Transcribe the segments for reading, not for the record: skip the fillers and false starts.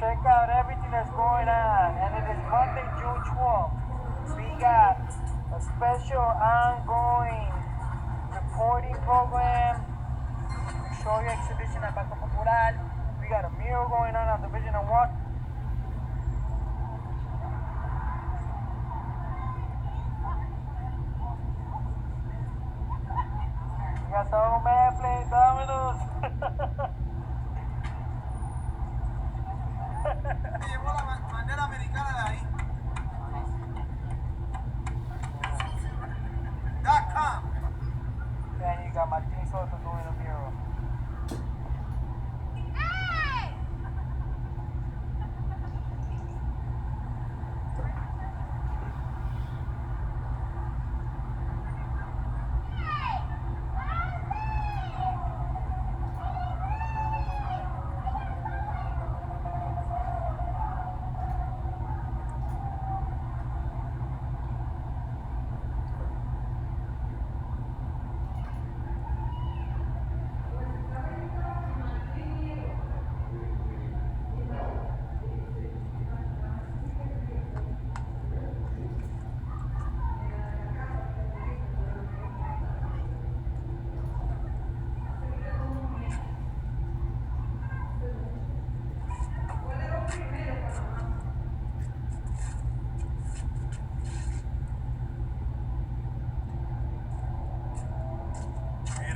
check out everything that's going on. And it is Monday, June 12th. We got a special ongoing reporting program. Show you exhibition at Banco Popular. We got a mural going on Division of 1. We got the old man playing dominoes. Llevó la bandera americana de ahí. .com. And you got Martin Soto doing a mural.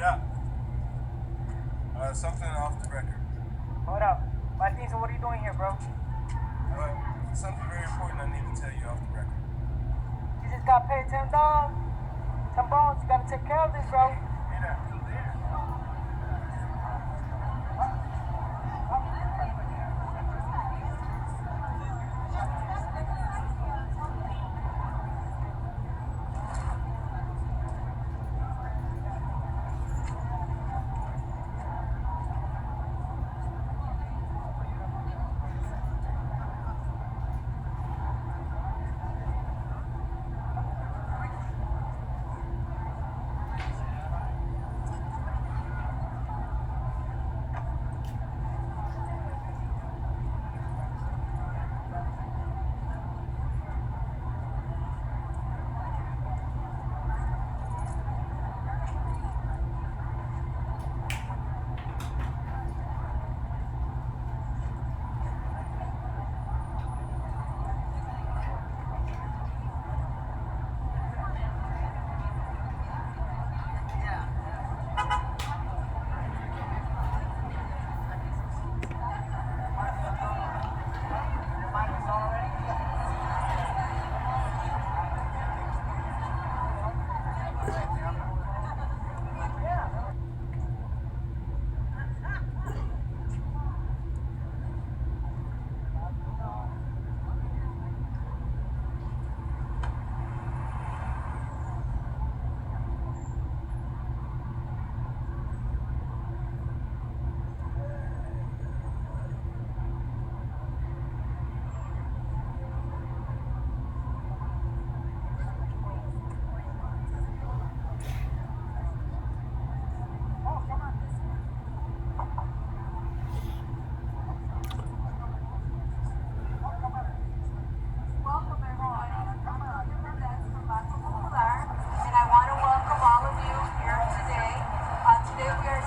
Up. Something off the record. Hold up. Martin, so what are you doing here, bro? Something very important I need to tell you off the record. You just got paid $10. $10. You gotta take care of this, bro.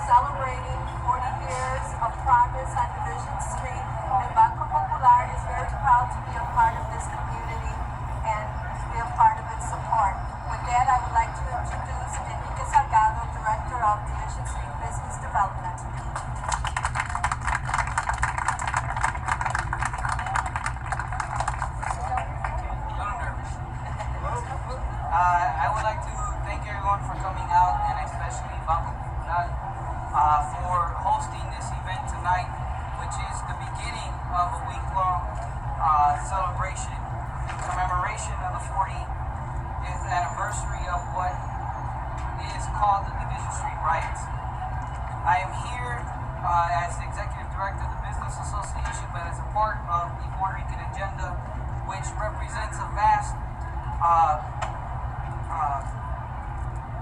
Celebrating 40 years of progress on Division Street, and Banco Popular is very proud to be a part of this community and to be a part of its support. With that, I would like to introduce Enrique Salgado, Director of Division Street Business Development. I would like to thank everyone for coming out, and especially Banco Popular for hosting this event tonight, which is the beginning of a week-long celebration in commemoration of the 40th anniversary of what is called the Division Street Riots. I am here as the Executive Director of the Business Association, but as a part of the Puerto Rican Agenda, which represents a vast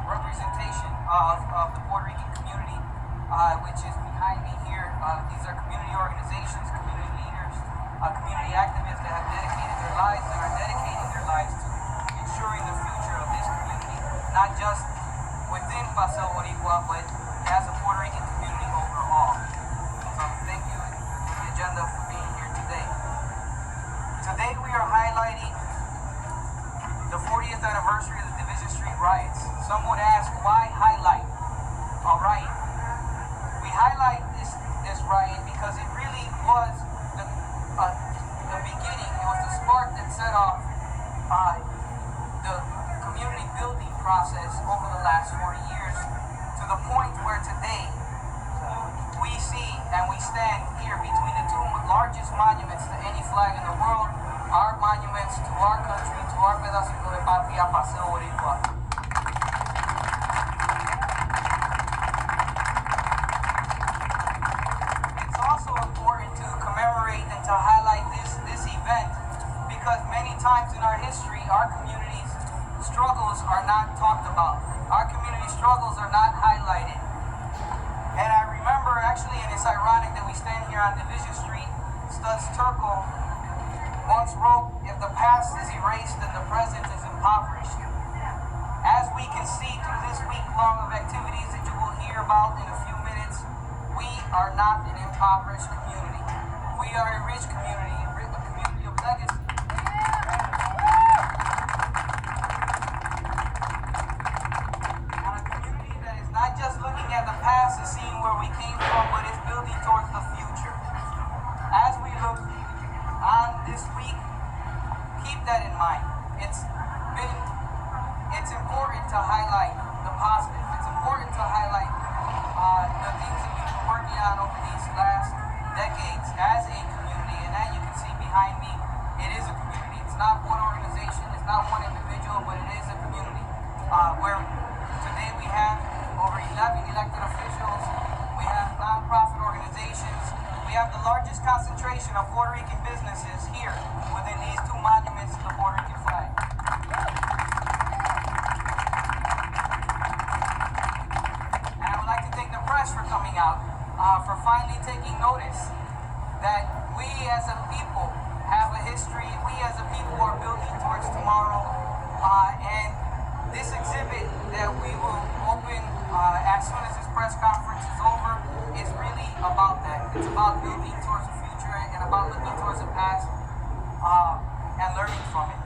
representation of the Puerto Rican community, which is behind me here. These are community organizations, community leaders, community activists that have dedicated their lives and are dedicating their lives to ensuring the future of this community, not just within Paseo Boricua, but as a Puerto Rican community overall. So thank you, the agenda, for being here today. Today we are highlighting the 40th anniversary of the Division Street riots. Some would ask, why highlight? All right. We highlight this riot because it really was the beginning. It was the spark that set off the community building process over the last 40 years to the point where today we see and we stand here between the two largest monuments to any flag in the world, our monuments to our country, to our pedacito de patria, Paseo Boricua. It's also important to commemorate and to highlight this event because many times in our history, our community's struggles are not talked about. Our community struggles are not highlighted. And I remember actually, and it's ironic that we stand here on Division Street, Studs Terkel once wrote, "If the past is erased, then the present is impoverished." As we can see through this week long of activities that you will hear about in a few minutes, we are not an impoverished community. We are a rich community, a community of legacy. A community that is not just looking at the past and seeing where we came from, but is building towards the future. As we look on this week, keep that in mind. It's important to highlight the positive. It's important to highlight the things that we've been working on over these last decades as a community. And that you can see behind me, it is a community. It's not one organization, it's not one individual, but it is a community. Where today we have over 11 elected officials, we have nonprofit organizations, we have the largest concentration of Puerto Rican businesses here within these two monuments to the Puerto Rican flag. And I would like to thank the press for coming out, for finally taking notice that we as a people have a history, we as a people are building towards tomorrow, and this exhibit that we will open as soon as this press conference is over is really about that. It's about building towards the future and about looking towards the past and learning from it.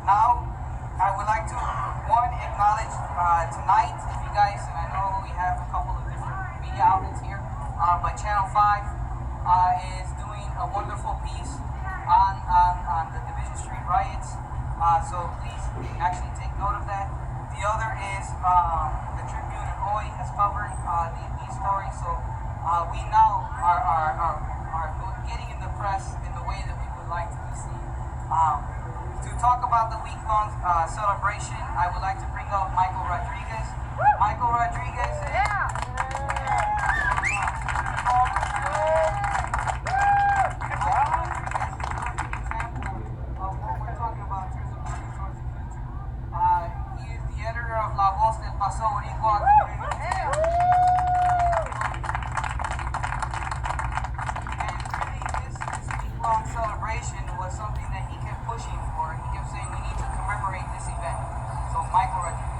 Now, I would like to, one, acknowledge tonight, if you guys, and I know we have a couple of different media outlets here, but Channel 5 is doing a wonderful piece on the Division Street riots. So please actually take note of that. The other is the Tribune and Hoy has covered these stories. So we now are getting in the press in the way that we would like to be seen. To talk about the week-long celebration, I would like to bring up Michael Rodriguez. Michael Rodriguez. Paseo Boricua. And really, this week-long celebration was something that he kept pushing for. He kept saying we need to commemorate this event. So, Michael Rodriguez.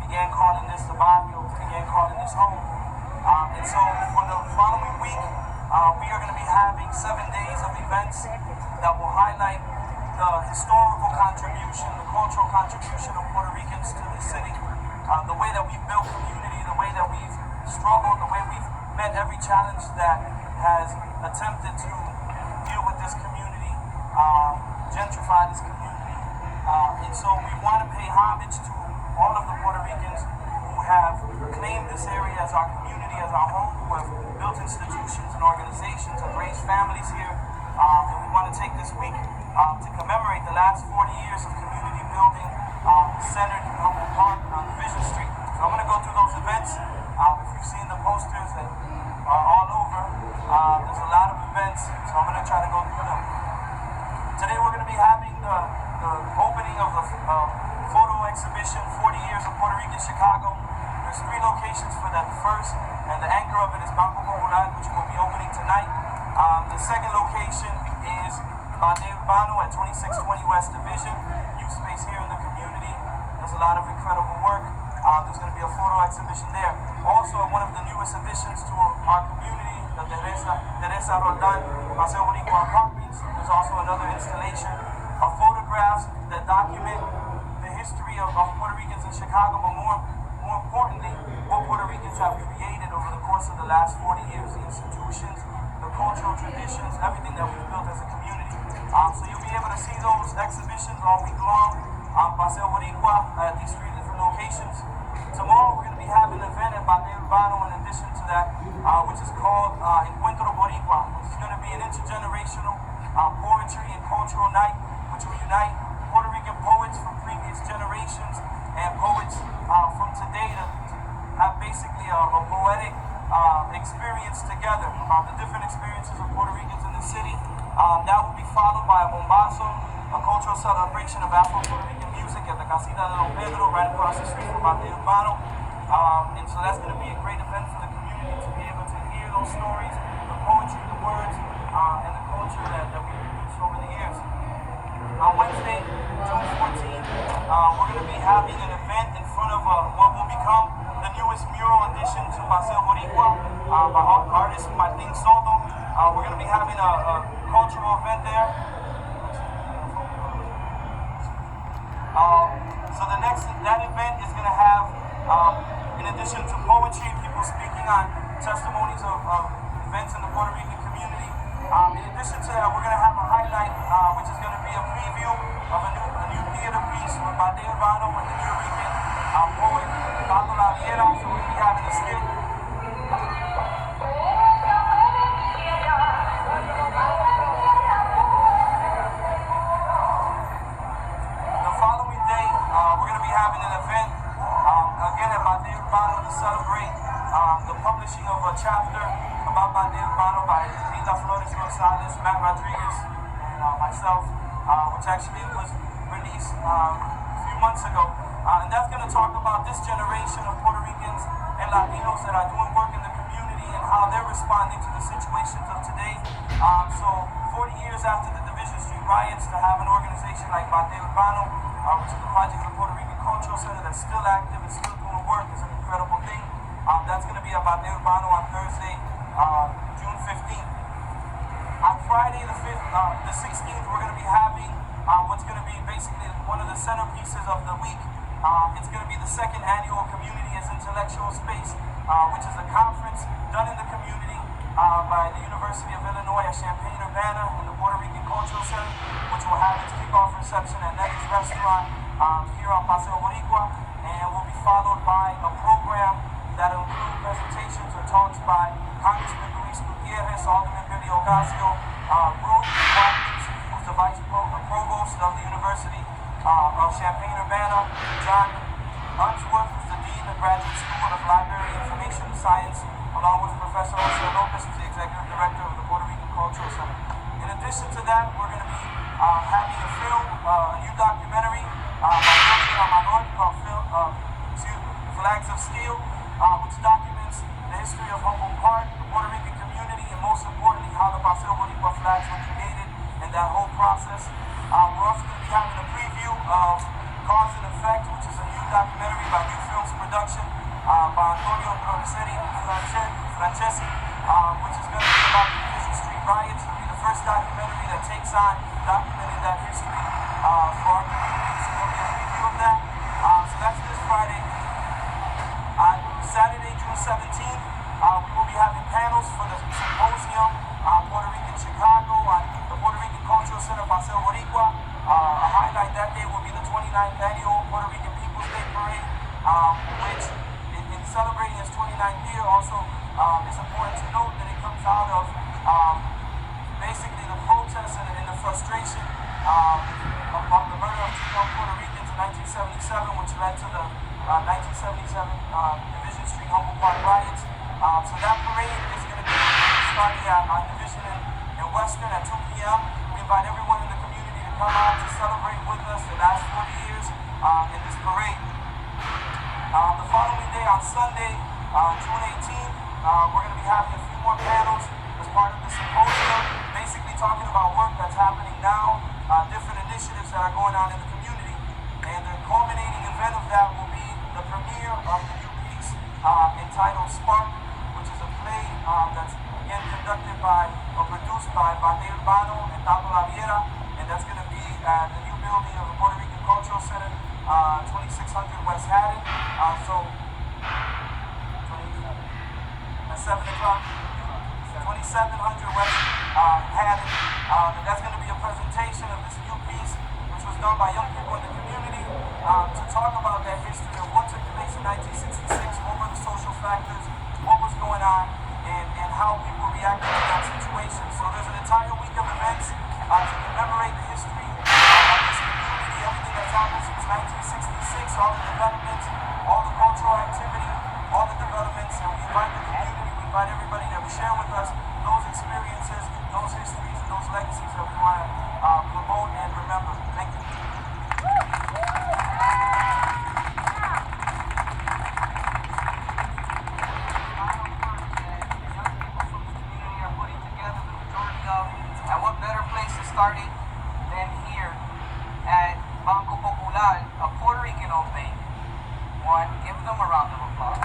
Began calling this the barrio, began calling this home. And so for the following week, we are going to be having 7 days of events that will highlight the historical contribution, the cultural contribution of Puerto Ricans to the city, the way that we've built community, the way that we've struggled, the way we've met every challenge that has attempted to deal with this community, gentrify this community. And so we want to pay homage to all of the Puerto Ricans who have claimed this area as our community, as our home, who have built institutions and organizations and raised families here. And we want to take this week last 40 years of community building centered in Humboldt Park on Division Street. So I'm going to go through those events. If you've seen the posters that are all over, there's a lot of events, so I'm going to try to go through them. Today we're going to be having the opening of the photo exhibition, 40 Years of Puerto Rican Chicago. There's 3 locations for that first, and the anchor of it is Banco, which will be opening tonight. The second location is Banco at 2620 West Division, youth space here in the community. There's a lot of incredible work. There's going to be a photo exhibition there. Also, one of the newest additions to our community, the Teresa Roldan Paseo Boricua Apartments, there's also another installation of photographs that document the history of Puerto Ricans in Chicago, but more importantly, what Puerto Ricans have created over the course of the last 40 years, the institutions, the cultural traditions, everything that we've built as a community. So you'll be able to see those exhibitions all week long on Paseo Boricua at these 3 different locations. Tomorrow we're going to be having an event at Banco in addition to that, which is called Encuentro Boricua, which is going to be an intergenerational poetry and cultural night, which will unite Puerto Rican poets from previous generations and poets from today to have basically a poetic experience together, the different experiences of Puerto Ricans in the city. That will be followed by a bombazo, a cultural celebration of Afro-Puerto Rican music at the Casita de Don Pedro, right across the street from Banco. And so that's going to be a great event for the community to be able to hear those stories, the poetry, the words, and the culture that we've produced over the years. On Wednesday, June 14th, we're going to be having an event in front of what will become the newest mural addition to Paseo Boricua by artist Martin Soto. We're going to be having a cultural event there. So that event is going to have, in addition to poetry, people speaking on testimonies of events in the Puerto Rican community. In addition to that, we're going to have a highlight, which is going to be a preview of a new theater piece with Banco and the Puerto Rican poet Paco La Viera. So we're going to be having a skit. Having an event again at Banco to celebrate the publishing of a chapter about Banco by Rita Flores Gonzalez, Matt Rodriguez, and myself, which actually was released a few months ago. And that's going to talk about this generation of Puerto Ricans and Latinos that are doing work in the community and how they're responding to the situations of today. So 40 years after the Division Street riots, to have an organization like Banco, which is the project of the Puerto Rican Cultural Center that's still active and still doing work, is an incredible thing. That's going to be at Banco on Thursday, June 15th. On Friday the 16th, we're going to be having what's going to be basically one of the centerpieces of the week. It's going to be the 2nd annual Community as Intellectual Space, which is a conference done in the community by the University of Illinois at Champaign-Urbana and the Puerto Rican Cultural Center, which will have its kickoff reception at Nettie's Restaurant here on Paseo Boricua, and will be followed by a program that will include presentations or talks by Congressman Luis Gutierrez, Alderman Billy Ocasio, Ruth Watkins, who's the Vice Provost of the University of Champaign-Urbana, John Unsworth, who's the Dean of Graduate School of Library Information Science, along with Professor Oscar Lopez, who's the Executive Director of the Puerto Rican Cultural Center. In addition to that, we're going to be having a film, a new documentary by Jorge Amador called Flags of Steel, which documents the history of Humboldt Park, the Puerto Rican community, and most importantly, how the Paseo Boricua flags were created and that whole process. We're also going to be having a preview of Cause and Effect, which is a new documentary by New Films Production by Antonio Francesi, which is going to be about the Division Street riots. It'll be the first documentary that takes on documenting that history for our community. So there'll be a preview of that. So that's this Friday. On Saturday, June 17th, we will be having panels for the symposium Puerto Rican Chicago on the Puerto Rican Cultural Center Paseo Boricua. A highlight that day will be the 29th annual Puerto Rican People's Day Parade, which in celebrating its 29th year also is important to note that it comes out of basically the protests and the frustration about the murder of two young Puerto Ricans in 1977, which led to the 1977 Division Street Humboldt Park riots. So that parade is going to be starting at Division and Western at 2 p.m. We invite everyone in the community to come out to celebrate with us the last 40 years in this parade. The following day on Sunday, June 18th, we're going to be having a few more panels as part of the symposium, basically talking about work that's happening now, different initiatives that are going on in the community. And the culminating event of that will be the premiere of the new piece entitled Spark, which is a play that's again conducted by or produced by Banco and Tato La Viera, and that's going to be at the new building of the Puerto Rican Cultural Center, 2600 West Haddon. So, 7 o'clock, 2700 West Haddon. And that's going to be a presentation of this new piece, which was done by young people in the community to talk about that history of what took place in 1966, what were the social factors, what was going on, and how people reacted to that situation. So there's an entire week of events to commemorate the history of this community, everything that's happened since 1966, all the developments, all the cultural activity, all the developments, and we invite the community, we invite everybody that we share with us those experiences, those histories, and those legacies that we want to promote and remember. Thank you. And what better place to start it than here at Banco Popular, a Puerto Rican-owned bank. One, give them a round of applause.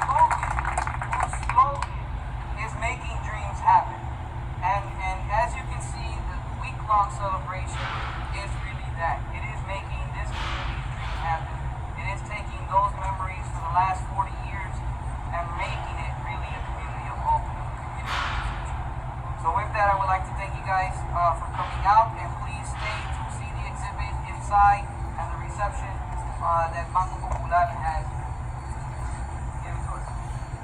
Whose slogan is making dreams happen. And as you can see, the week-long celebration is really that. It is making this community's dream happen. It is taking those memories for the last 40 years and making it really a community of hope and a community of the future. So with that, I would like to thank you guys for coming out, and please stay to see the exhibit inside and the reception that Banco Popular has given to us.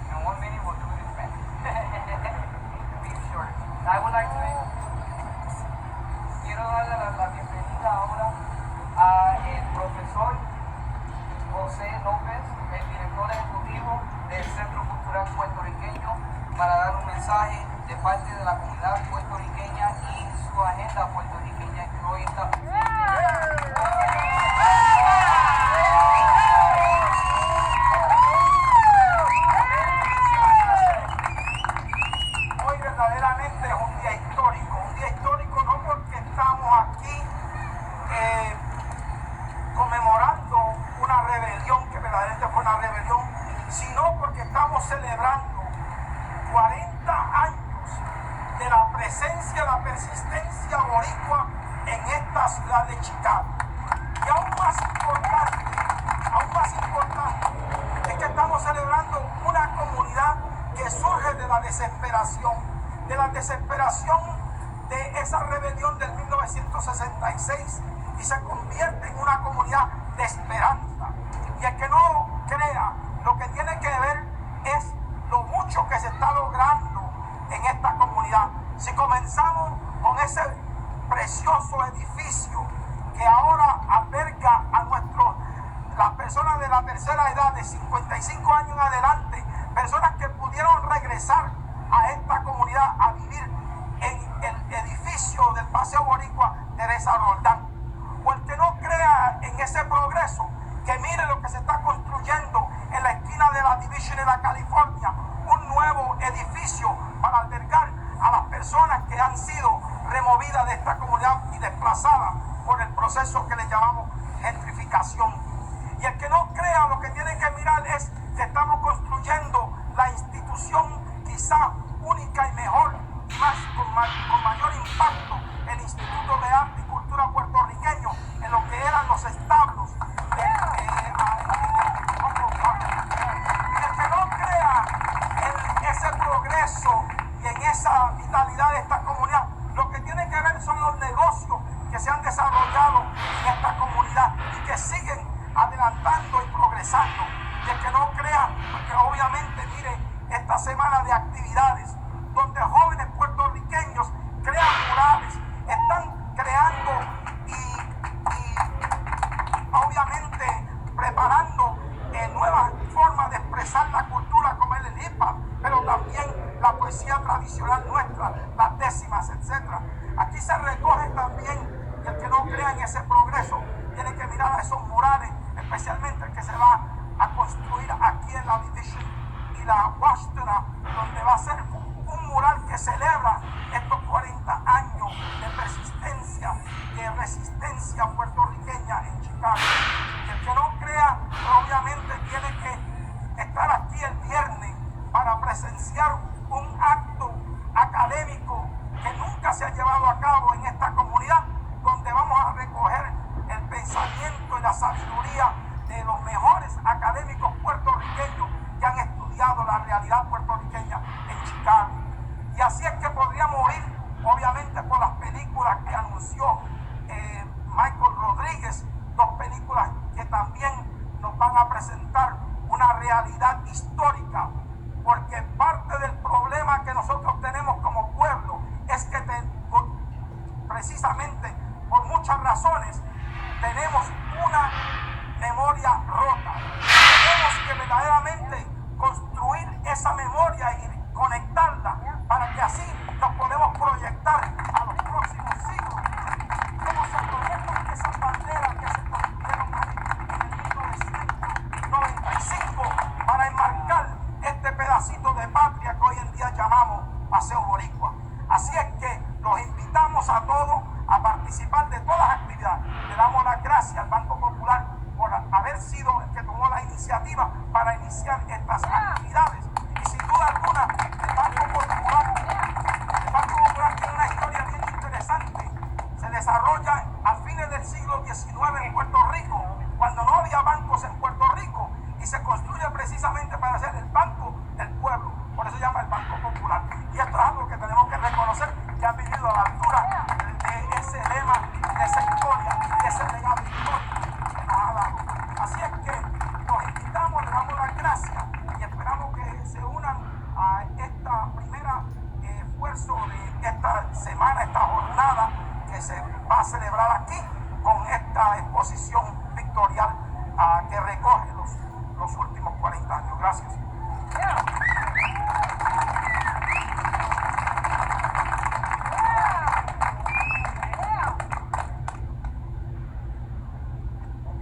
In 1 minute, we'll do it in Spanish. Be short. I would like to quiero darle la bienvenida ahora al profesor José López, el director ejecutivo del Centro Cultural Puertorriqueño, para dar un mensaje de parte de la comunidad puertorriqueña y su agenda puertorriqueña que hoy está presente. Hoy verdaderamente es un día histórico no porque estamos aquí conmemorando una rebelión que verdaderamente fue una rebelión, sino porque estamos celebrando 40 años de la presencia, la persistencia boricua en esta ciudad de Chicago. Y aún más importante, es que estamos celebrando una comunidad que surge de la desesperación de esa rebelión del 1966 y se convierte en una comunidad de esperanza. Y el que no crea, lo que tiene que ver es lo mucho que se está logrando en esta comunidad. Si comenzamos con ese precioso edificio que ahora alberga a las personas de la tercera edad, de 55 años en adelante, personas que pudieron regresar a esta comunidad a vivir en el edificio del Paseo Boricua Teresa Roldán. O el que no crea en ese progreso, que mire lo que se está construyendo en la esquina de la Division y la California, un nuevo edificio para albergar a las personas que han sido removidas de esta comunidad y desplazadas por el proceso que le llamamos gentrificación. Y el que no crea, lo que tiene que mirar es que estamos construyendo la institución quizá única y mejor y con mayor impacto, el Instituto de Arte y Cultura puertorriqueño, en lo que eran los establos del y el que no crea en ese progreso y en esa vitalidad de esta comunidad, lo que tiene que ver son los negocios que se han desarrollado en esta comunidad y que siguen adelantando y progresando. Y el que no crea, porque obviamente mire esta semana de actividades donde jóvenes puertorriqueños tradicional nuestra, las décimas, etc. Aquí se recoge también, y el que no crea en ese progreso tiene que mirar a esos murales, especialmente el que se va a construir aquí en la Division y la Washington, donde va a ser un mural que celebra estos 40 años de persistencia, de resistencia puertorriqueña en Chicago. Y el que no crea, obviamente tiene que estar aquí el viernes para presenciar un acto académico que nunca se ha llevado a cabo en esta comunidad, donde vamos a recoger el pensamiento y la sabiduría de los mejores académicos puertorriqueños que han estudiado la realidad puertorriqueña en Chicago. Y así es que podríamos ir, obviamente, por las películas que anunció Michael Rodríguez, dos películas que también nos van a presentar una realidad histórica, porque parte del problema que nosotros tenemos como pueblo es que precisamente por muchas razones tenemos una memoria rota. Tenemos que verdaderamente construir esa memoria y conectarla para que así nos podemos proyectar a los próximos siglos. Como se proyectan esas banderas que se construyeron en el 1995 para enmarcar este pedacito de patria que hoy en día llamamos Paseo Boricua. Así es que los invitamos a todos a participar de todas las actividades. Le damos las gracias al Banco Popular por haber sido el que tomó la iniciativa para iniciar estas actividades. Y sin duda alguna, el Banco Popular tiene una historia bien interesante. Se desarrolla a fines del siglo XIX en Puerto Rico, cuando no había bancos en Puerto Rico, y se construye precisamente para ser el banco del pueblo. Por eso se llama el Banco Popular. Y esto es algo que tenemos que reconocer, que han vivido a la altura de ese lema, de esa historia, de ese legado histórico que nos ha dado. Así es que los invitamos, les damos las gracias y esperamos que se unan a esta primera esfuerzo de esta semana, esta jornada que se va a celebrar aquí con esta exposición pictorial que recoge los últimos 40 años. Gracias.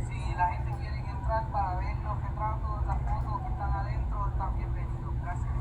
Si la gente quiere entrar para ver los retratos, las fotos que están adentro, están bienvenidos. Gracias.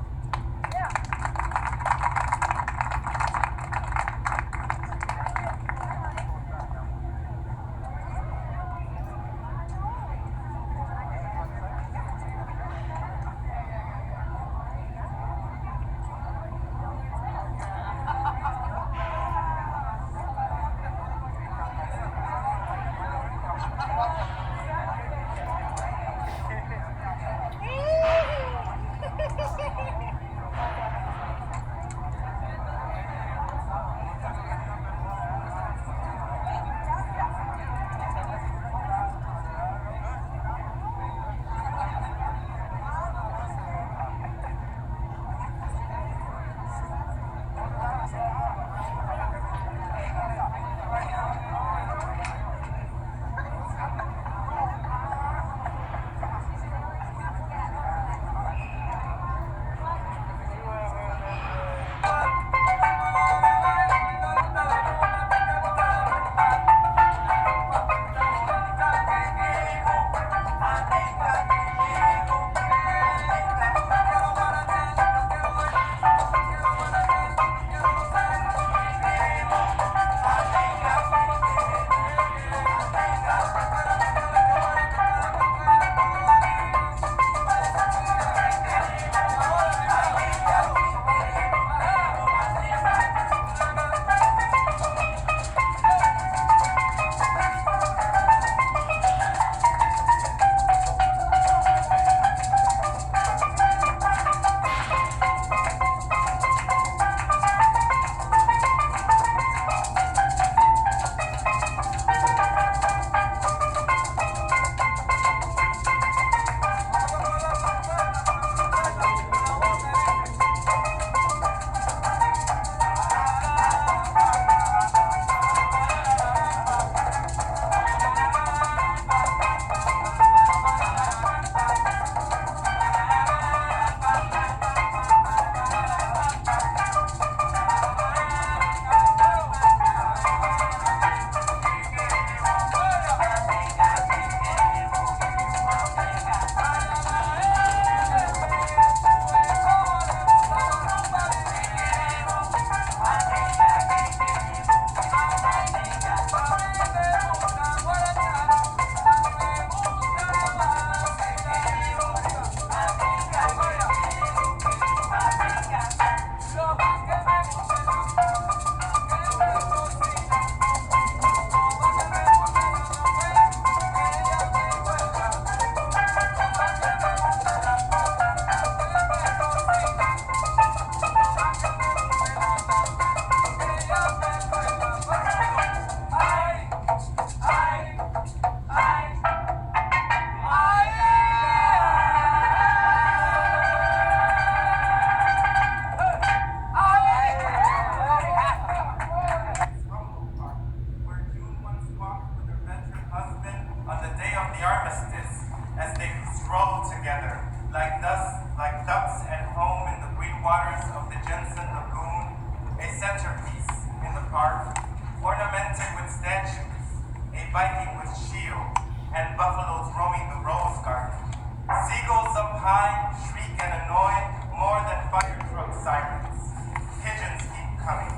coming.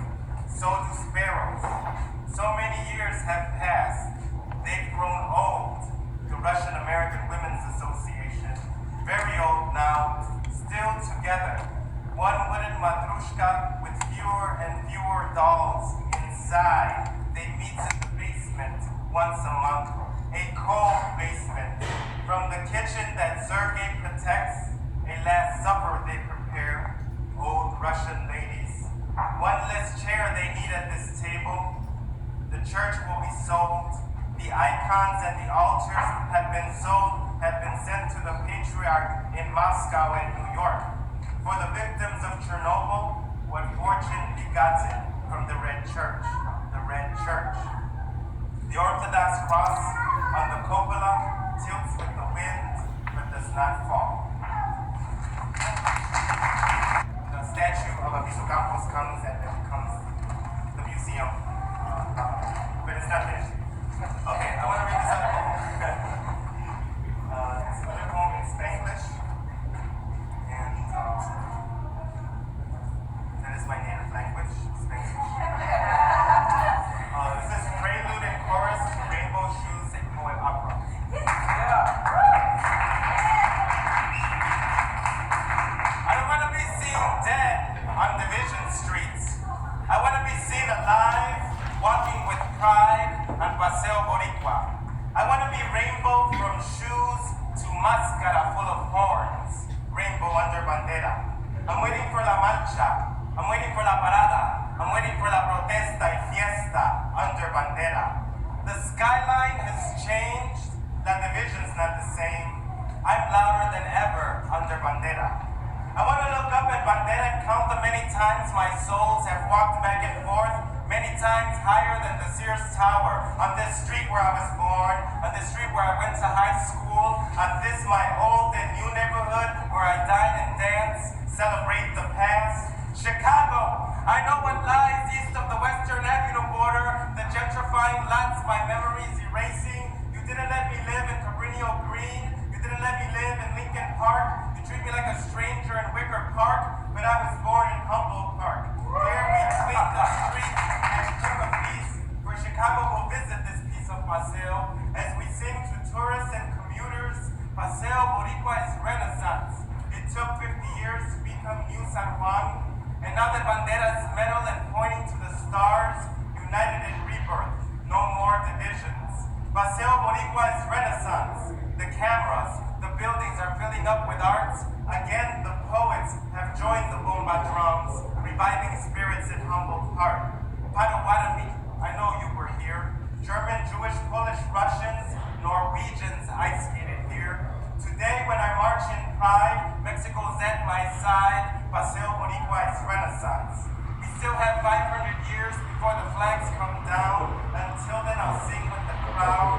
So do sparrows. So many years have passed. They've grown old. The Russian American Women's Association. Very old now, still together. One wooden matrushka with fewer and fewer dolls inside. They meet in the basement once a month. A cold basement. From the kitchen that Sergei protects, a last supper they prepare. Old Russian ladies. One less chair they need at this table. The church will be sold. The icons and the altars have been sold, have been sent to the patriarch in Moscow and New York. For the victims of Chernobyl, what fortune begotten from the Red Church, the Red Church. The Orthodox cross on the cupola tilts with the wind, but does not fall. The statue of Abisu Campos comes and then becomes the museum. But it's not finished. Okay, I want to read this other poem. This other poem in Spanglish. And that is my native language, Spanglish. This is Prelude and Chorus to Rainbow Shoes, a poem opera. I don't want to be seen dead on division streets. I want to be seen alive, walking with pride on Paseo Boricua. I want to be rainbow from shoes to mascara full of horns, rainbow under bandera. I'm waiting for la marcha. I'm waiting for la parada. I'm waiting for la protesta y fiesta under bandera. The skyline has changed. La division's not the same. I'm louder than ever under bandera. I want to look up at bandera and count the many times my souls have walked back and forth, many times higher than the Sears Tower, on this street where I was born, on this street where I went to high school, on this my old and new neighborhood where I dine and dance, celebrate the past. Chicago, I know what lies east of the Western Avenue border, the gentrifying lots my memories erasing. You didn't let me live in Cabrini Green. You didn't let me live in Lincoln Park. You treat me like a stranger in Wicker Park, but I was born in Humboldt Park. Here we clean the street and strip of peace, where Chicago will visit this piece of Paseo as we sing to tourists and commuters. Paseo Boricua is Renaissance. It took 50 years to become New San Juan. And now that bandera is metal and pointing to the stars, united in rebirth, no more divisions. Paseo Boricua is Renaissance. The cameras, the buildings are filling up with art. Again, the poets have joined the bomba drums, reviving spirits in Humboldt Park. Potawatomi, I know you were here. German, Jewish, Polish, Russians, Norwegians ice skated here. Today, when I march in pride, Mexico's at my side. Paseo Boricua is Renaissance. We still have 500 years before the flags come down. Until then, I'll sing with the crowd.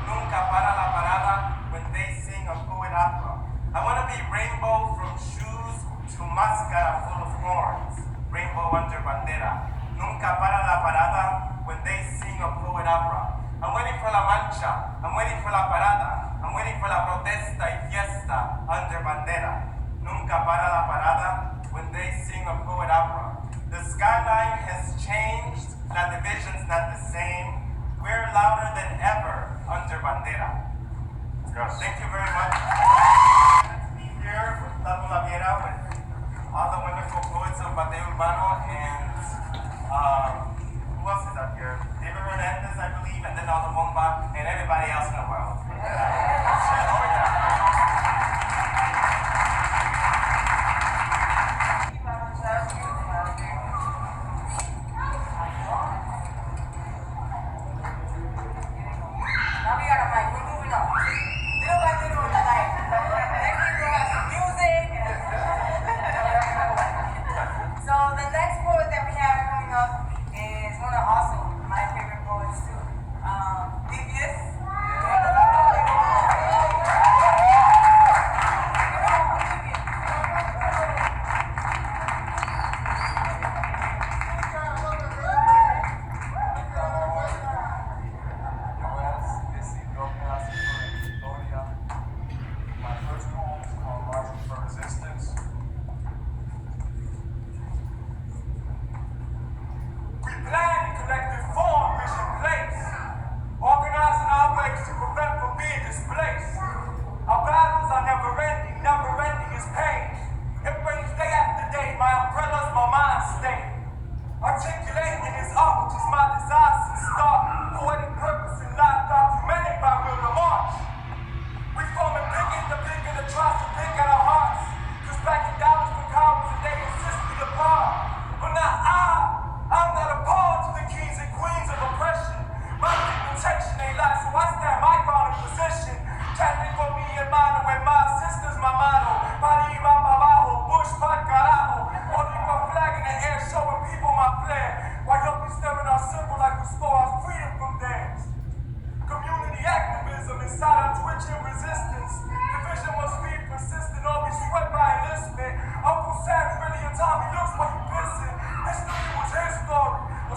Nunca para la parada when they sing a poet opera. I want to be rainbow from shoes to mascara full of horns. Rainbow under bandera. Nunca para la parada when they sing a poet opera. I'm waiting for la marcha. I'm waiting for la parada. I'm waiting for la protesta y fiesta under bandera. Nunca para la parada when they sing a poet opera. The skyline has changed. La division's not the same. We're louder than ever under bandera. Yes. Thank you very much. To be here with La Viera, with all the wonderful poets of Bateo Urbano, and who else is out here? David Hernandez, I believe, and then all the bomba, and everybody else in the world.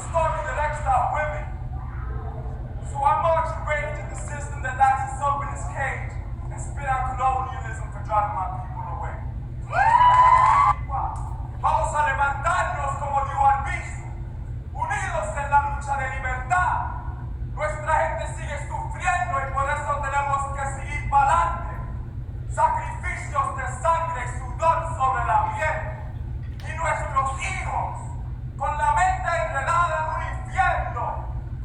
story that exiled women. So I march rage at the system that locks us up in its cage and spit out colonialism for driving my people away. Vamos a levantarnos como dio Albizu, unidos en la lucha de libertad. Nuestra gente sigue sufriendo y por eso tenemos que seguir para adelante. Sacrificios de sangre y sudor sobre la piel. Y nuestros hijos, con la mente enredada en un infierno,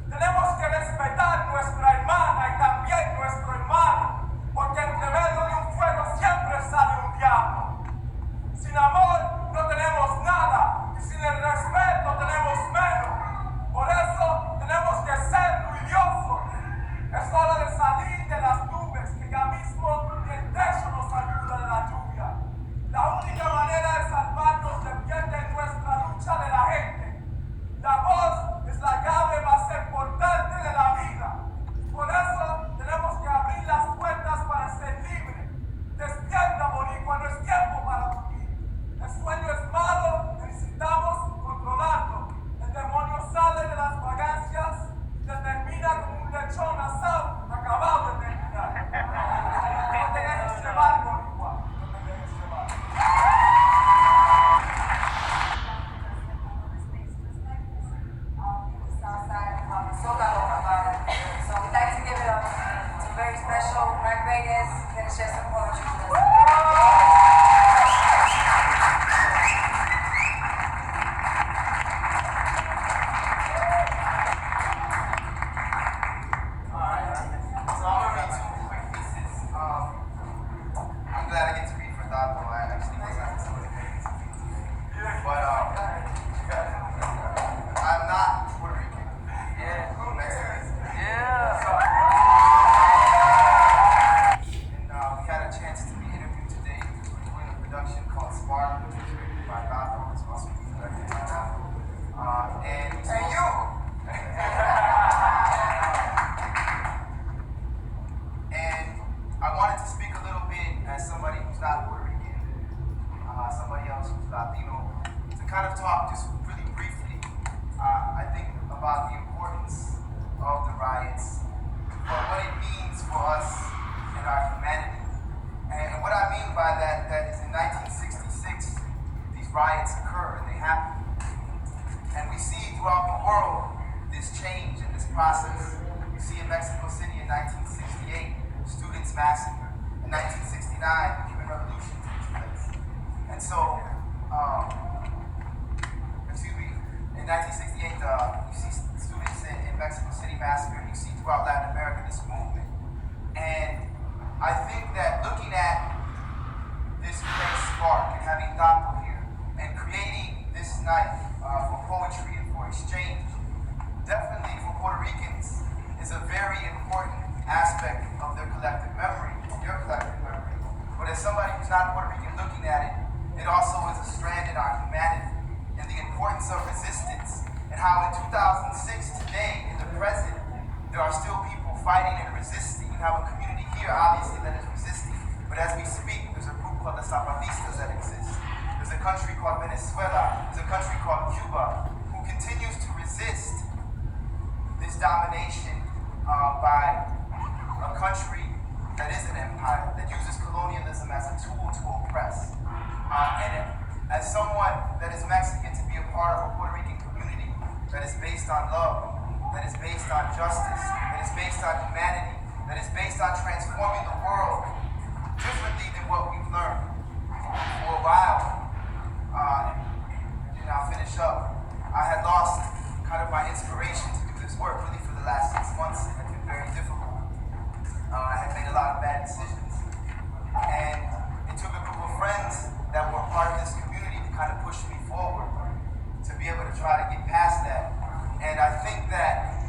tenemos que respetar nuestra hermana y también nuestro hermano, porque entre medio de un fuego siempre sale un diablo. Sin amor no tenemos nada y sin el respeto tenemos menos. Por eso tenemos que ser ruidosos. Es hora de salir de las nubes, que ya mismo ni el techo nos ayuda de la lluvia. La única manera de salvarnos depende de nuestra lucha de la gente. La voz es la llave más importante de la vida. Por eso tenemos que abrir las puertas para ser libres. Despierta, Boricua, no es tiempo para dormir. El sueño es malo, necesitamos controlarlo. El demonio sale de las vagancias y termina como un lechón asado acabado de terminar. No te dejes llevar, Boricua, no te dejes llevar. So we'd like to give it up to a very special Mark Vegas. He's going to share some poetry with us. I'm glad I get to read for Dato. I actually was not some of the things. But I'm not Puerto Rican. Yeah. I'm Mexican. Yeah. And we had a chance to be interviewed today. We're doing a production called Spark, which is written by Dato. It's also being directed by Dato. And you! And I wanted to speak a little bit as somebody who's not Puerto Rican, somebody else who's Latino, to kind of talk just really briefly, I think about the importance of the riots, but what it means for us and our humanity. And what I mean by that is in 1966, these riots occur and they happen. And we see throughout the world this change and this process. You see in Mexico City in 1968, students massacre. In 1969, the Cuban Revolution takes place. And so, in 1968, you see students in Mexico City massacre, and you see throughout Latin America this movement. And I think that looking at this place Spark and having Dato here and creating this night for poetry and for exchange, definitely for Puerto Ricans, is a very important aspect of their collective memory, your collective memory. But as somebody who's not Puerto Rican looking at it, it also is a strand in our humanity and the importance of resistance and how in 2006 today, in the present, there are still people fighting and resisting. You have a community here, obviously, that is resisting. But as we speak, there's a group called the Zapatistas that exists. There's a country called Venezuela. There's a country called Cuba who continues to resist this domination by a country that is an empire, that uses colonialism as a tool to oppress. As someone that is Mexican, to be a part of a Puerto Rican community that is based on love, that is based on justice, that is based on humanity, that is based on transforming the world differently than what we've learned. For a while, and I'll finish up, I had lost kind of my inspiration to do this work really for the last 6 months. It had been very difficult. I had made a lot of bad decisions. And it took a group of friends that were part of this community to kind of push me forward to be able to try to get past that. And I think that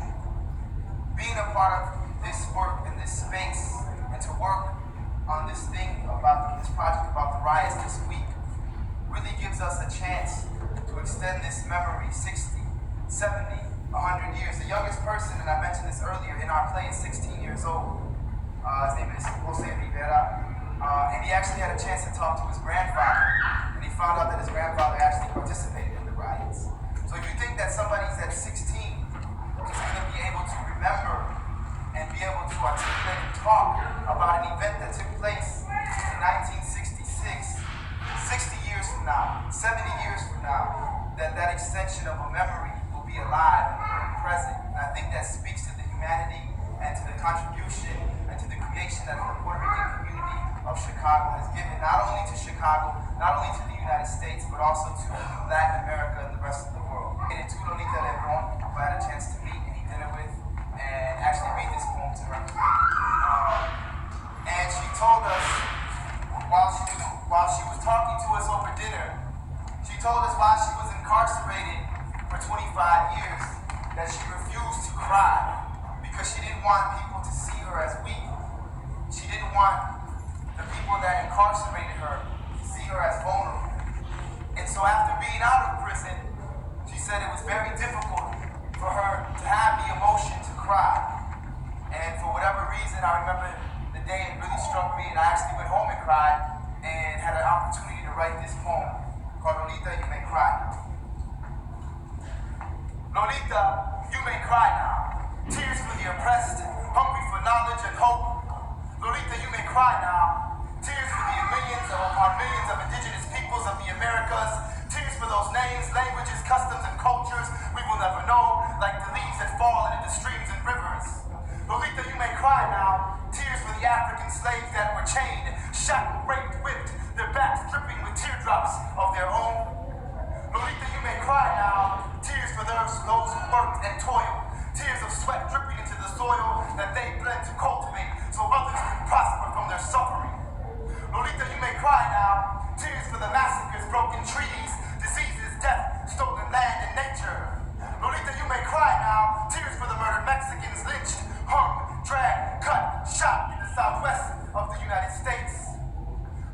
being a part of this work in this space and to work on this thing about this project about the riots this week really gives us a chance to extend this memory 60, 70, 100 years. The youngest person, and I mentioned this earlier, in our play is 16 years old. His name is Jose Rivera. And he actually had a chance to talk to his grandfather. And he found out that his grandfather actually participated in the riots. So if you think that somebody's at 16 about an event that took place in 1966, 60 years from now, 70 years from now, that extension of a memory will be alive and present. And I think that speaks to the humanity and to the contribution and to the creation that the Puerto Rican community of Chicago has given, not only to Chicago, not only to the United States, but also to Latin America and the rest of the world. And to Lolita Lebron, who I had a chance to meet and eat dinner with, and actually read this poem to her. And she told us, while she was talking to us over dinner, she told us while she was incarcerated for 25 years that she refused to cry because she didn't want people to see her as weak. She didn't want the people that incarcerated her to see her as vulnerable. And so after being out of prison, she said it was very difficult for her to have the emotion to cry. And for whatever reason, I remember the day it really struck me, and I actually went home and cried and had an opportunity to write this poem called Lolita, You May Cry. Lolita, you may cry now. Tears for the oppressed, hungry for knowledge and hope. Lolita, you may cry now. Tears for the millions upon millions of indigenous peoples of the Americas. Tears for those names, languages, customs, and cultures we will never know, like the leaves that fall into the streams and rivers. Lolita, you may cry now. Tears for the African slaves that were chained, shackled, raped, whipped, their backs dripping with teardrops of their own. Lolita, you may cry now. Tears for those who worked and toiled. Tears of sweat dripping into the soil that they bled to cultivate so others can prosper from their suffering. Lolita, you may cry now. Tears for the massacres, broken trees, diseases, death, stolen land and nature. Lolita, you may cry now. Tears for the murdered Mexicans, lynched, hung, dragged, cut, shot in the southwest of the United States.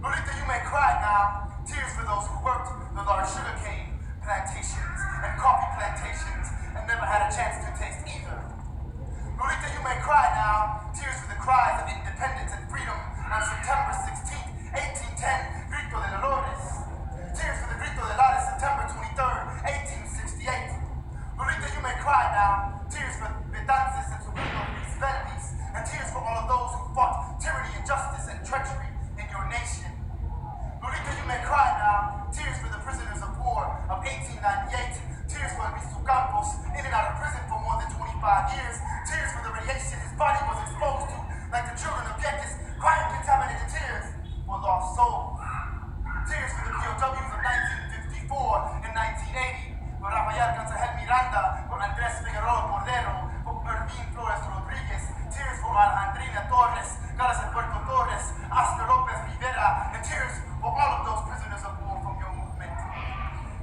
Lolita, you may cry now. Tears for those who worked the large sugarcane plantations and coffee plantations and never had a chance to taste either. Lolita, you may cry now. Tears for the cries of independence and freedom on September 16th, 1810, Grito de Dolores. Tears for the Grito de Dolores, September 23rd, 1868. Lolita, you may cry now. Tears for Betances and Sublimis Verbis, and tears for all of those who fought tyranny, injustice, and treachery in your nation. Lolita, you may cry now. Tears for the prisoners of war of 1898. Tears for Luis Campos, in and out of prison for more than 25 years. Tears for the radiation his body was exposed to, like the children of Gekas, crying contaminated tears for lost souls. Tears for the POWs of 1954 and 1980, for Rafael Cansajel Miranda, for Andrés Figueroa Cordero, for Ervin Flores Rodriguez. Tears for Alejandrina Torres, Carlos Alberto Torres, Oscar Lopez Rivera, and tears for all of those prisoners of war from your movement.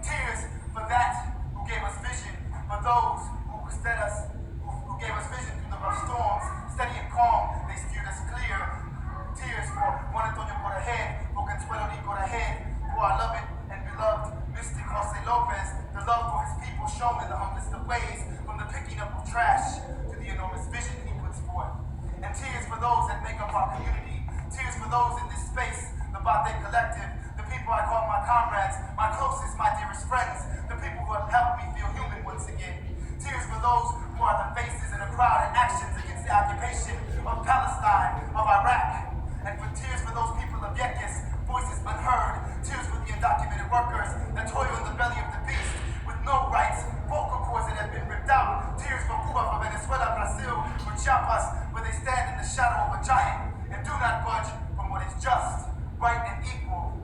Tears for that who gave us vision, for those who gave us vision through the rough storms, steady and calm, they steered us clear. Tears for Juan Antonio Coraje, for Consuelo Lee Coraje, for our loved and beloved mystic Jose Lopez, the love for his people shown in the humblest of ways, from the picking up of trash to the enormous vision he puts forth. And tears for those that make up our community, tears for those in this space, the Bate Collective, the people I call my comrades, my closest, my dearest friends, the people who have helped me feel human once again. Tears for those who are the faces in the crowd and actions against the occupation of Palestine, of Iraq. And for tears for those people of Yekas, voices unheard. Tears for the undocumented workers that toil in the belly of the beast with no rights, vocal cords that have been ripped out. Tears for Cuba, for Venezuela, Brazil, for Chiapas, where they stand in the shadow of a giant and do not budge from what is just, right, and equal.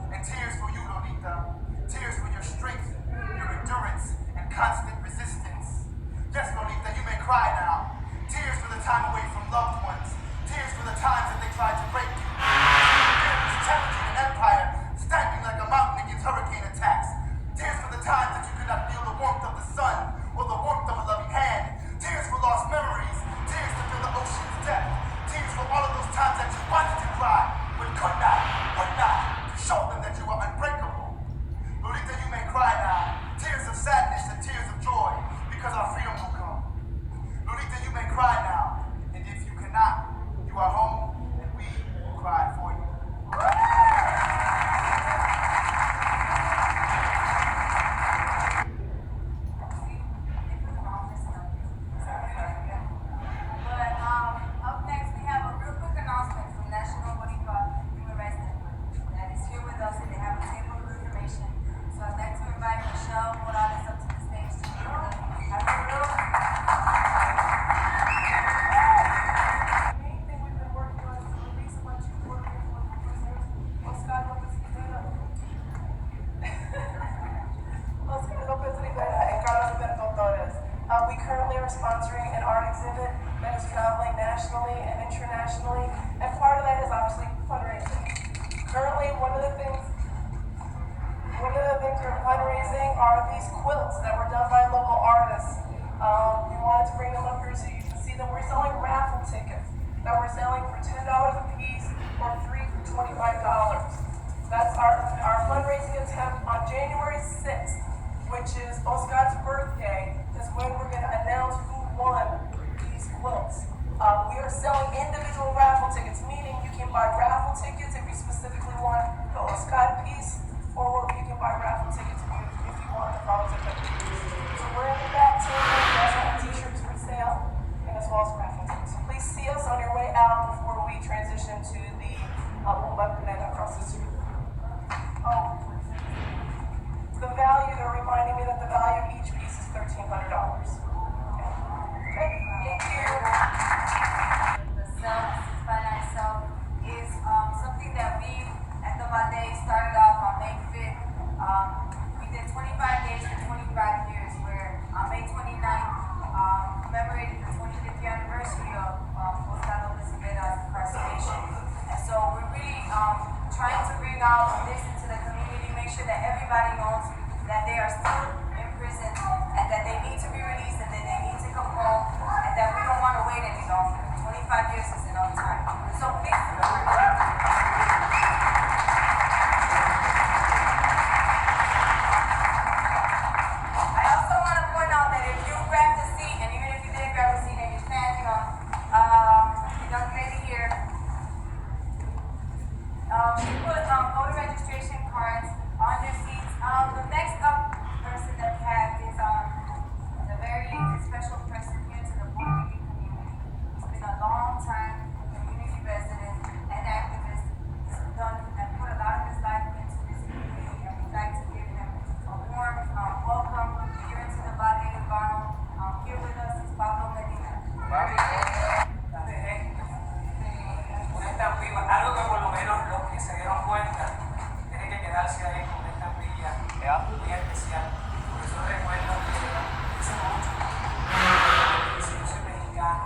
And tears for you, Lolita. Tears for your strength, your endurance, and constant resistance. Yes, Lolita, you may cry now. Tears for the time away from loved ones. Tears for the times that they tried to break you. Tears challenging an empire, standing like a mountain against hurricane attacks. Tears for the times that you could not feel the warmth of the sun or the warmth of a loving hand. Tears for lost memories. Tears to feel the ocean's depth. Tears for all of those times that you wanted to cry, but could not, would not, to show them that you are unbreakable. Lolita, you may cry now. Tears of sadness and tears of joy, because our freedom will come. Lolita, you may cry now. And if you cannot, you are home, and we will cry for you. are sponsoring an art exhibit that is traveling nationally and internationally, and part of that is obviously fundraising. Currently, one of the things we're fundraising are these quilts that were done by local artists. We wanted to bring them up here so you can see them. We're selling raffle tickets that we're selling for $10 a piece or 3 for $25. That's our fundraising attempt on January 6th, which is Oscar's birthday, is when we're going to announce who won these quilts. We are selling individual raffle tickets, meaning you can buy raffle tickets if you specifically want the Oscar piece, or you can buy raffle tickets if you want the Riots piece. So we're in the back table. We also have t-shirts for sale, and as well as raffle tickets. So please see us on your way out before we transition to the weapon across the street. The value, they're reminding me that the value of each piece is $1,300. Okay, thank you. The self-finance self is something that we at the Bade started off on May 5th. We did 25 days for 25 years, where on May 29th, commemorated the 25th anniversary of Oscar Lopez Rivera's incarceration. And so we're really trying to bring out this into the community, make sure that everybody knows that they are still in prison and that they need to be released and that they need to come home and that we don't want to wait any longer. 25 years is enough time. So please support them. I also want to point out that if you grabbed a seat, and even if you didn't grab a seat and you're standing on, the young lady here, she put voter registration cards on your seats. The next up person that we have is a very special person here to the Puerto Rican community. He's been a long time community resident and activist. He's done and put a lot of his life into this community, and we'd like to give him a warm welcome here into the Valle Urbano. Here with us is Pablo Medina. Algo que por lo menos los que se dieron cuenta tienen que quedarse ahí con esta estampilla muy especial. Por eso recuerdo que dice mucho que yo soy mexicano.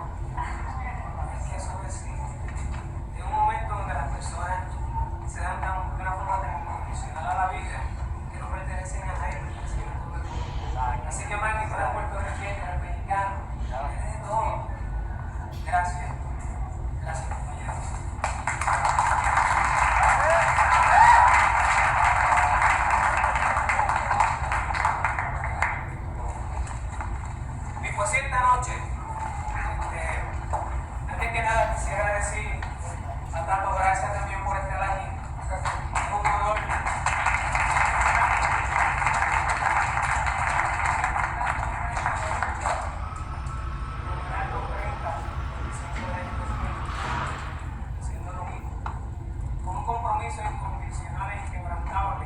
Es que eso es en un momento donde las personas se dan de una forma tan incondicional a la vida que no pertenecen a nadie, pertenecen a todo el mundo. Así que Maggie, tú eres puertorriqueño, eres mexicano, eres de todo. Gracias. Gracias, compañeros. Pues esta noche, antes que nada quisiera decir a tanto gracias también por estar aquí. Es un honor. Haciendo lo mismo, con un compromiso incondicional e inquebrantable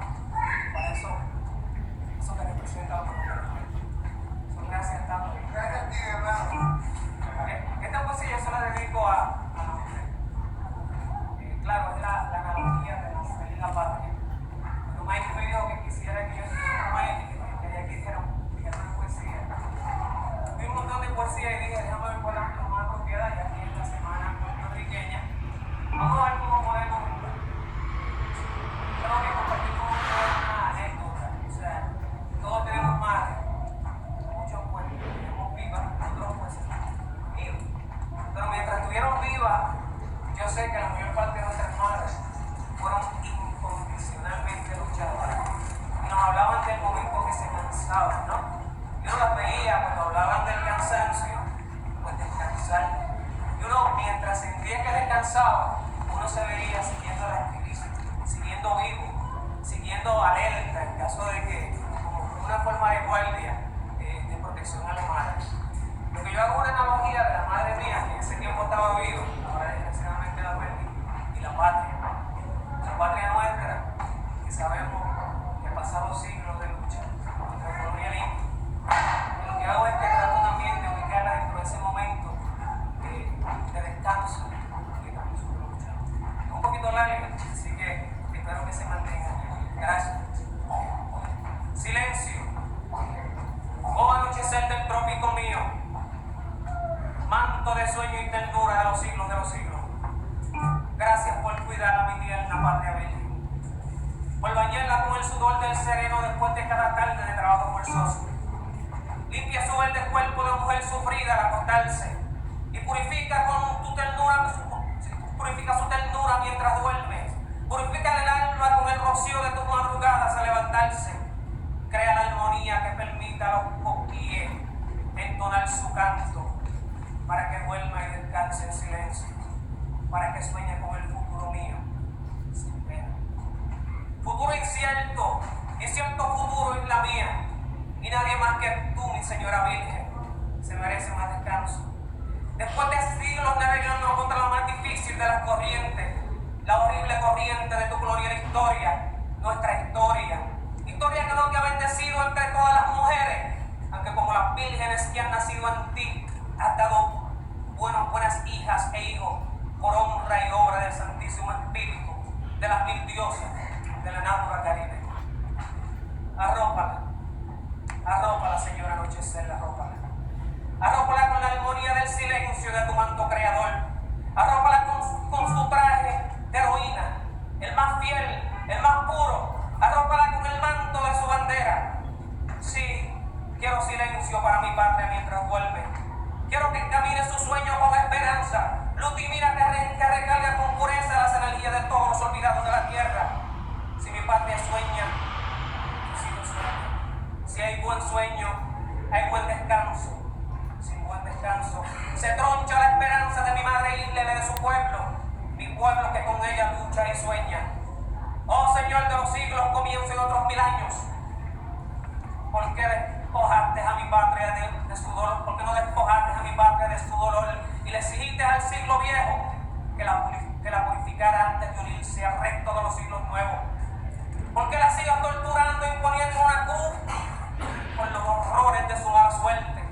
para eso que representa la comunidad. Son gracias tanto. Esta poesía yo se la dedico a la mujer. Claro, es la analogía de la mujer y la patria. Cuando Mike me dijo que quisiera que yo hiciera Mike, que quería que hiciera una poesía. Vi un montón de poesía y dije, déjame ver cuál es la más apropiada, ya que es la semana puertorriqueña. Vamos a ver cómo podemos. Tengo que compartir con ustedes una anécdota. O sea, todos tenemos madre. Muchos pues tenemos vivas, otros pues vivos. Pero mientras estuvieron vivas, yo sé que la mayor parte de nuestras madres fueron incondicionalmente luchadoras. Y nos hablaban del momento que se cansaban, ¿no? Yo no las veía cuando hablaban del cansancio, pues descansar. Y uno, mientras sentía que descansaba, uno se veía siguiendo el activismo, siguiendo vivo, siguiendo alerta en caso de que, como una forma de guardia, de protección a la madre. Lo que yo hago una analogía de la madre mía, que en ese tiempo estaba viva, ahora desgraciadamente la perdí, y la patria nuestra, que sabemos que ha pasado siglos de lucha contra el colonialismo. Y lo que hago es que trato también de ubicarla dentro de ese momento de descanso que también nosotros luchamos. Es un poquito larga, así que espero que se mantenga. Gracias. Silencio. sereno después de cada tarde de trabajo forzoso. Limpia su verde cuerpo de mujer sufrida al acostarse y purifica su ternura mientras duerme. Purifica el alma con el rocío de tus madrugadas al levantarse. Crea la armonía que permita a los coquíes entonar su canto para que duerma y descanse en silencio, para que sueñe con el futuro mío sin pena. Futuro incierto futuro es la mía, y nadie más que tú, mi señora Virgen, se merece más descanso. Después de siglos navegando contra la más difícil de las corrientes, la horrible corriente de tu gloriosa historia, nuestra historia que no te ha bendecido entre todas las mujeres, aunque como las vírgenes que han nacido en ti, has dado buenas hijas e hijos por honra y obra del Santísimo Espíritu, de las mil diosas, de la náutica Caribe. Arrópala, señora anochecer, arrópala. Arrópala con la armonía del silencio de tu manto creador. Arrópala con su traje de heroína, el más fiel, el más puro. Arrópala con el manto de su bandera. Sí, quiero silencio para mi patria mientras duerme. Quiero que camine su sueño con esperanza. Luz divina que recarga con pureza las energías de todos los olvidados de la tierra. Si mi patria sueña, yo sueño. Si hay buen sueño, hay buen descanso. Sin buen descanso, se troncha la esperanza de mi madre isla y de su pueblo, mi pueblo que con ella lucha y sueña. Oh Señor de los siglos, comienzo de otros 1000 años, ¿por qué despojaste a mi patria de su dolor? ¿Por qué no despojaste a mi patria de su dolor y le exigiste al siglo viejo que la purificara antes de unirse al resto de los siglos nuevos? ¿Por qué la sigas torturando, imponiendo una cruz por los horrores de su mala suerte?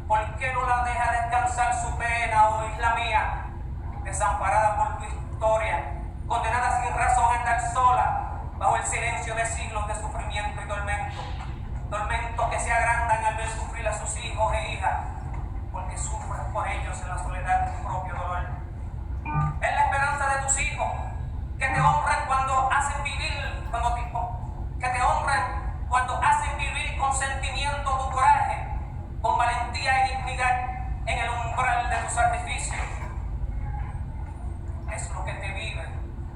¿Por qué no la deja descansar su pena, oh isla mía, desamparada por tu historia, condenada sin razón a estar sola, bajo el silencio de siglos de sufrimiento y tormento? Tormentos que se agrandan al ver sufrir a sus hijos e hijas, porque sufres por ellos en la soledad de tu propio dolor. Es la esperanza de tus hijos, que te honran cuando hacen vivir, con sentimiento tu coraje, con valentía y dignidad en el umbral de tu sacrificio. Es lo que te vive,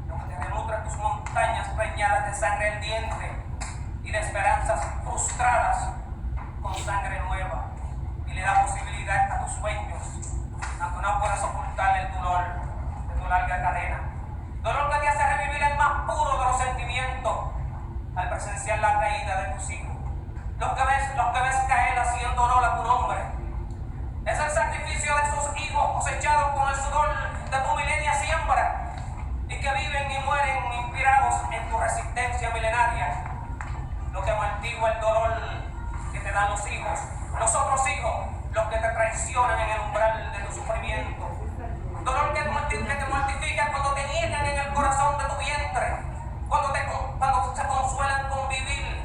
lo que te nutre tus montañas preñadas de sangre ardiente y de esperanzas frustradas con sangre nueva, y le da posibilidad a tus sueños, aunque no puedes ocultar el dolor de tu larga cadena. Dolor que te hace revivir el más puro de los sentimientos al presenciar la caída de tus hijos. Los que ves caer haciendo honor a tu nombre. Es el sacrificio de esos hijos cosechados con el sudor de tu milenia siembra y que viven y mueren inspirados en tu resistencia milenaria. Lo que amortigua el dolor que te dan los hijos, los otros hijos, los que te traicionan en el umbral de tu sufrimiento. Dolor que te mortifica cuando te niegan en el corazón de tu vientre, cuando se consuelan con vivir,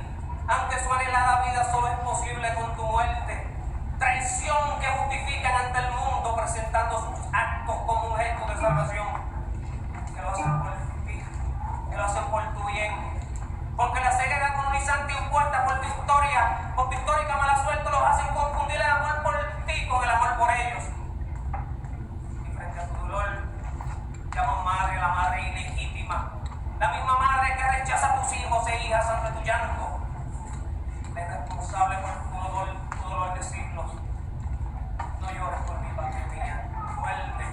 aunque su anhelada vida solo es posible con tu muerte. Traición que justifican ante el mundo presentando sus actos como un gesto de salvación, que lo hacen por ti, que lo hacen por tu bien, porque la ceguera colonizante impuesta por tu histórica mala suerte los hacen confundir el amor por ti con el amor por ellos. Y frente a tu dolor llaman madre a la madre ilegítima, la misma madre que rechaza a tus hijos e hijas ante tu llanto. Es responsable por tu dolor de siglos. No llores por mi patria mía, duerme,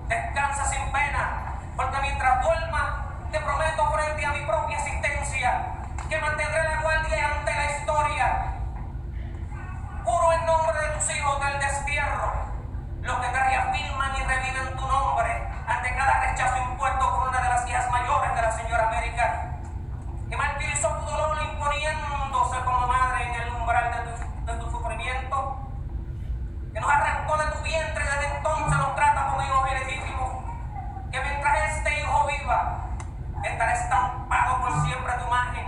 descansa sin pena, porque mientras duerma te prometo frente a mi propia existencia que mantendré la guardia ante la historia. Juro en nombre de tus hijos del destierro, los que te reafirman y reviven tu nombre ante cada rechazo impuesto por una de las hijas mayores de la señora América, que martirizó tu dolor imponiéndose como madre en el umbral de tu sufrimiento, que nos arrancó de tu vientre y desde entonces nos trata como hijos ilegítimos, que mientras este hijo viva, estará estampado por siempre tu imagen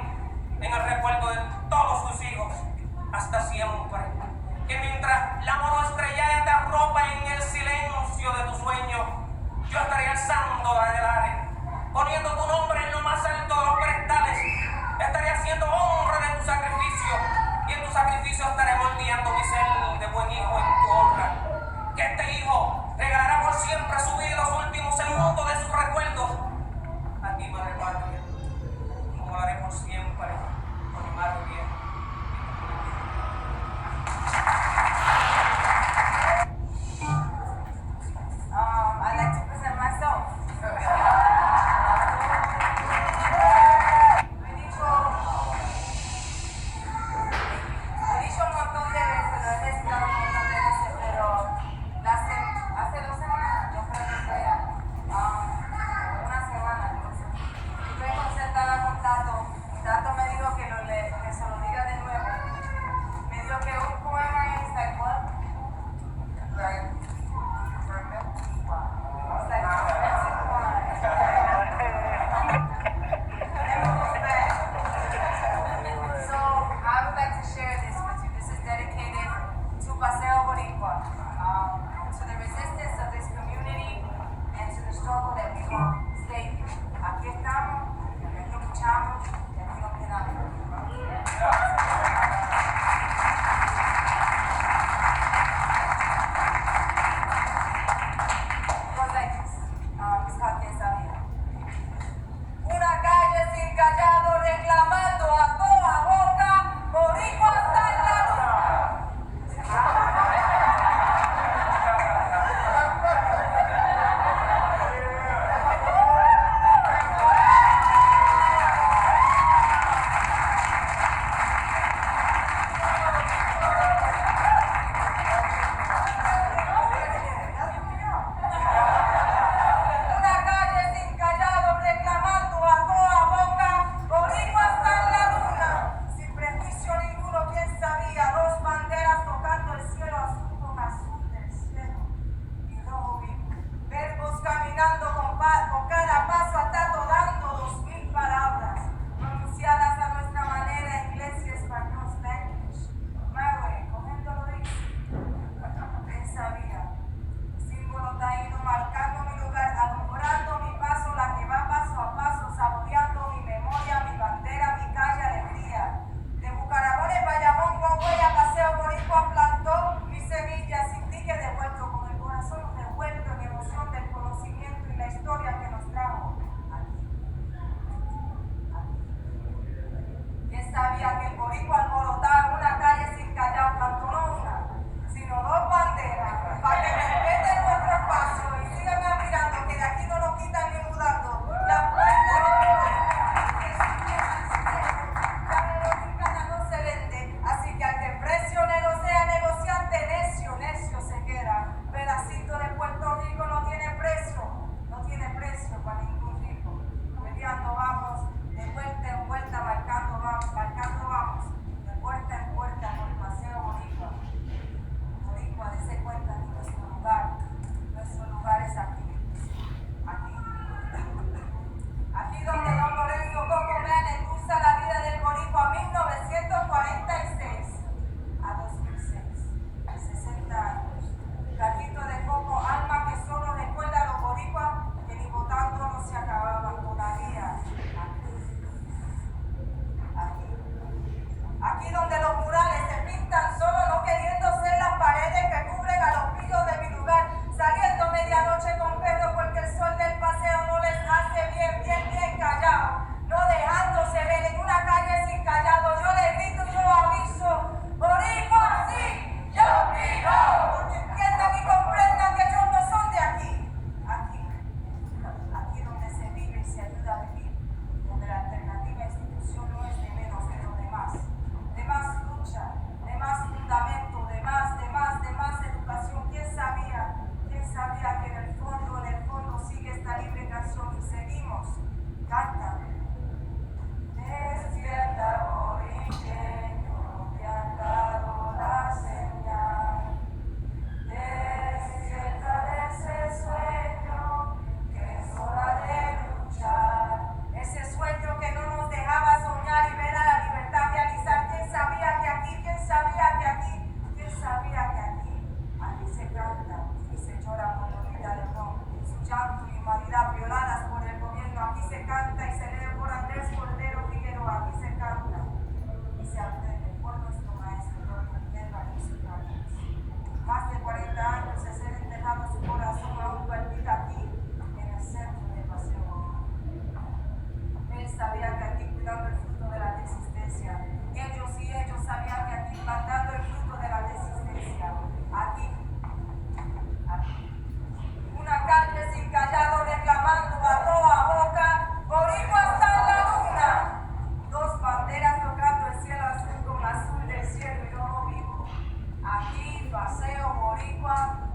en el recuerdo de todos tus hijos hasta siempre, que mientras la mano estrellada te arropa en el silencio Lima,